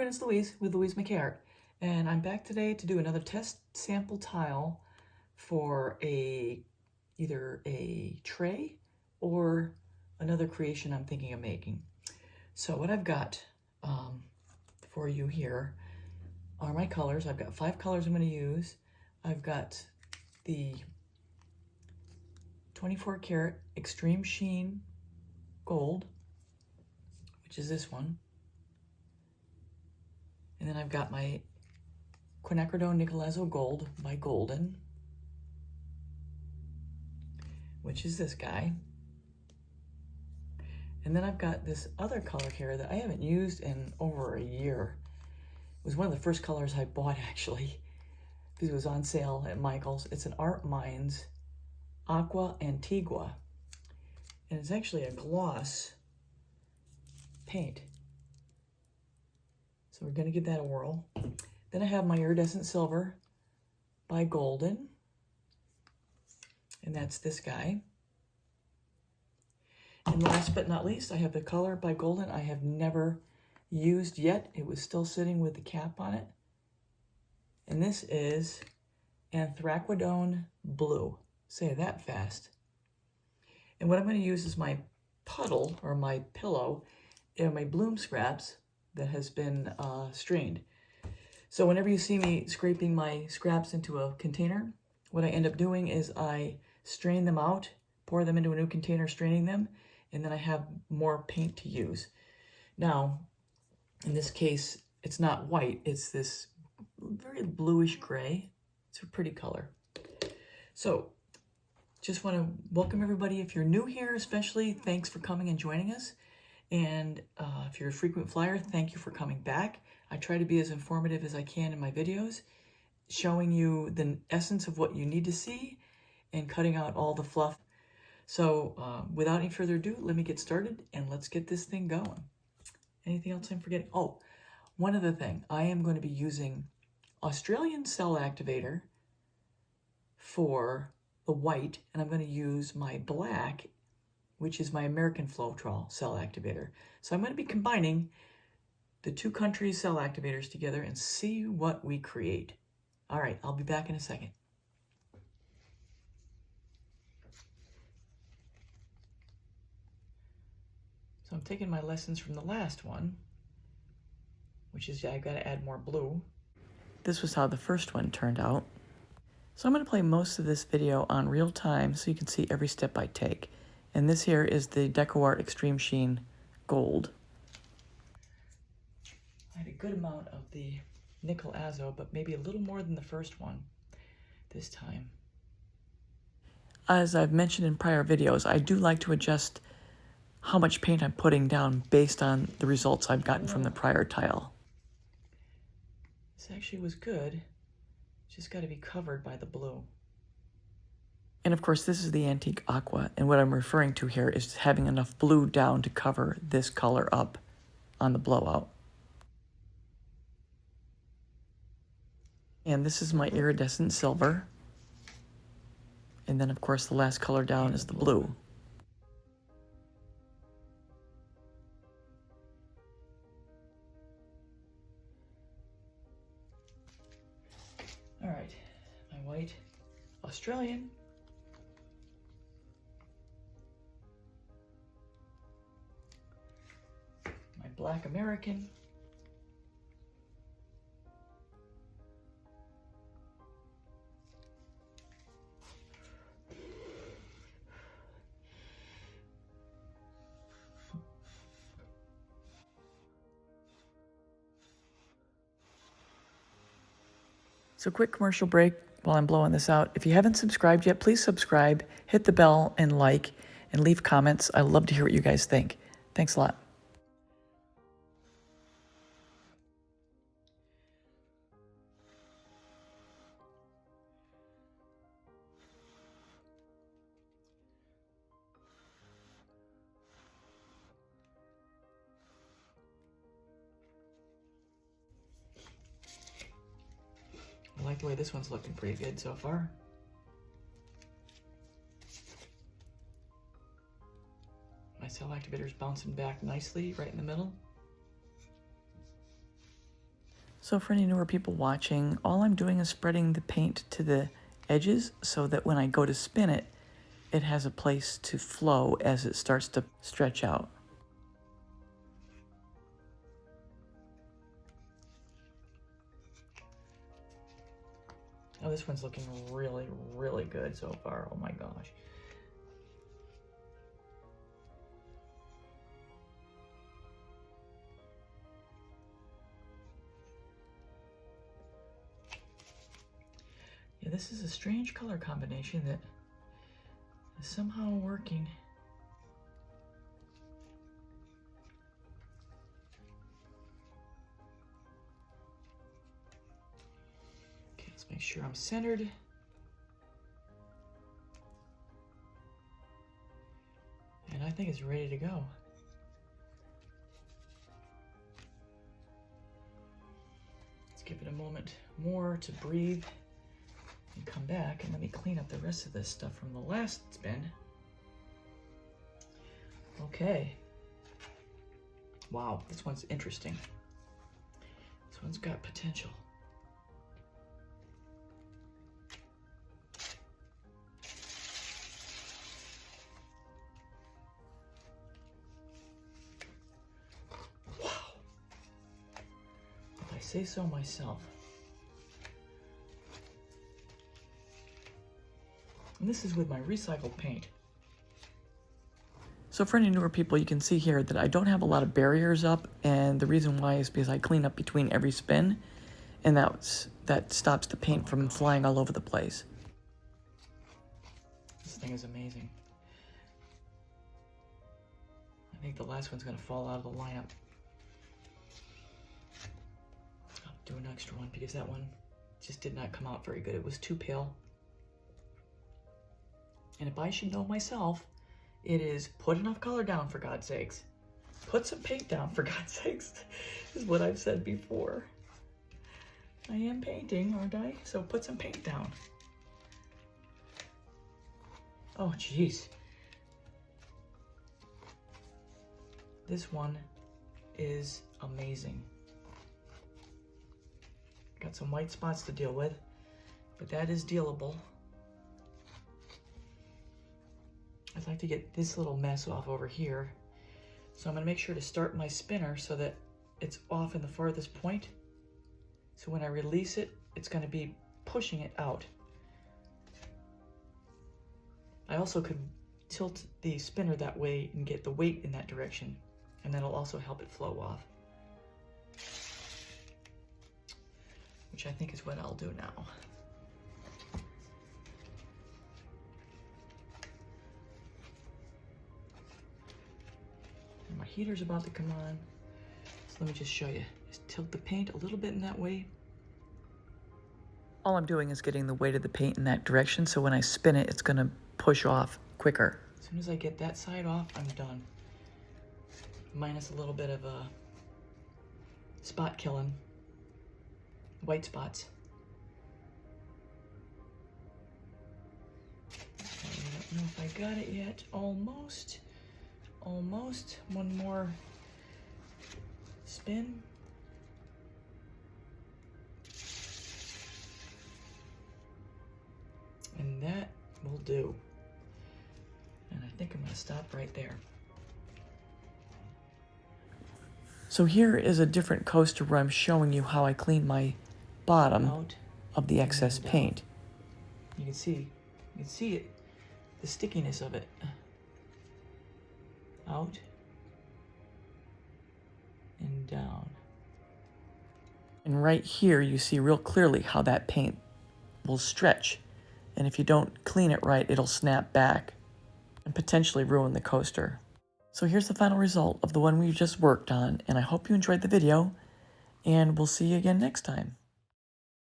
everyone, it's Louise with DecoArt, and I'm back today to do another test sample tile for either a tray or another creation I'm thinking of making. So what I've got for you here are my colors. I've got 5 colors I'm going to use. I've got the 24 karat Extreme Sheen Gold, which is this one. And then I've got my Quinacridone Nickle Gold by Glidden, which is this guy. And then I've got this other color here that I haven't used in over a year. It was one of the first colors I bought, actually, because it was on sale at Michael's. It's an Artmind Aqua Antigua, and it's actually a gloss paint. So we're going to give that a whirl. Then I have my Iridescent Silver by Glidden, and that's this guy. And last but not least, I have the color by Glidden I have never used yet. It was still sitting with the cap on it. And this is Anthraquinone Blue. Say that fast. And what I'm going to use is my puddle, or my pillow, and my bloom scraps that has been strained. So whenever you see me scraping my scraps into a container, what I end up doing is I strain them out, pour them into a new container, straining them, and then I have more paint to use. Now, in this case, it's not white, it's this very bluish gray. It's a pretty color. So, just want to welcome everybody. If you're new here especially, thanks for coming and joining us. And if you're a frequent flyer, thank you for coming back. I try to be as informative as I can in my videos, showing you the essence of what you need to see and cutting out all the fluff. So without any further ado, let me get started and let's get this thing going. Anything else I'm forgetting? Oh, one other thing. I am going to be using Australian Cell Activator for the white, and I'm going to use my black, which is my American Floetrol cell activator. So I'm going to be combining the two countries' cell activators together and see what we create. All right, I'll be back in a second. So I'm taking my lessons from the last one, which is I've got to add more blue. This was how the first one turned out. So I'm going to play most of this video on real time so you can see every step I take. And this here is the DecoArt Extreme Sheen Gold. I had a good amount of the Nickle Azo, but maybe a little more than the first one this time. As I've mentioned in prior videos, I do like to adjust how much paint I'm putting down based on the results I've gotten from the prior tile. This actually was good. Just got to be covered by the blue. And of course, this is the Antique Aqua, and what I'm referring to here is having enough blue down to cover this color up on the blowout. And this is my Iridescent Silver. And then of course the last color down is the blue. All right, my white Australian. My black American. So quick commercial break while I'm blowing this out. If you haven't subscribed yet, please subscribe, hit the bell and like, and leave comments. I love to hear what you guys think. Thanks a lot. I like the way this one's looking pretty good so far. My cell activator's bouncing back nicely right in the middle. So for any newer people watching, all I'm doing is spreading the paint to the edges so that when I go to spin it, it has a place to flow as it starts to stretch out. Oh, this one's looking really, really good so far. Oh my gosh. Yeah, this is a strange color combination that is somehow working. Okay, let's make sure I'm centered. And I think it's ready to go. Let's give it a moment more to breathe and come back, and let me clean up the rest of this stuff from the last spin. Okay. Wow, this one's interesting. This one's got potential. Wow. If I say so myself. And this is with my recycled paint. So for any newer people, you can see here that I don't have a lot of barriers up, and the reason why is because I clean up between every spin, and that stops the paint from flying all over the place. This thing is amazing. I think the last one's gonna fall out of the lineup. I'll do an extra one because that one just did not come out very good. It was too pale. And if I should know myself, it is put enough color down, for God's sakes. Put some paint down, for God's sakes, is what I've said before. I am painting, aren't I? So put some paint down. Oh, jeez. This one is amazing. Got some white spots to deal with, but that is dealable. I'd like to get this little mess off over here. So I'm gonna make sure to start my spinner so that it's off in the farthest point. So when I release it, it's gonna be pushing it out. I also could tilt the spinner that way and get the weight in that direction, and that'll also help it flow off. Which I think is what I'll do now. My heater's about to come on, so let me just show you. Just tilt the paint a little bit in that way. All I'm doing is getting the weight of the paint in that direction, so when I spin it, it's gonna push off quicker. As soon as I get that side off, I'm done. Minus a little bit of spot killing, white spots. I don't know if I got it yet. Almost. Almost. One more spin. And that will do. And I think I'm going to stop right there. So here is a different coaster where I'm showing you how I clean my bottom out of the excess paint. You can see it, the stickiness of it. Out and down. And right here you see real clearly how that paint will stretch, and if you don't clean it right, it'll snap back and potentially ruin the coaster. So here's the final result of the one we just worked on, and I hope you enjoyed the video, and we'll see you again next time.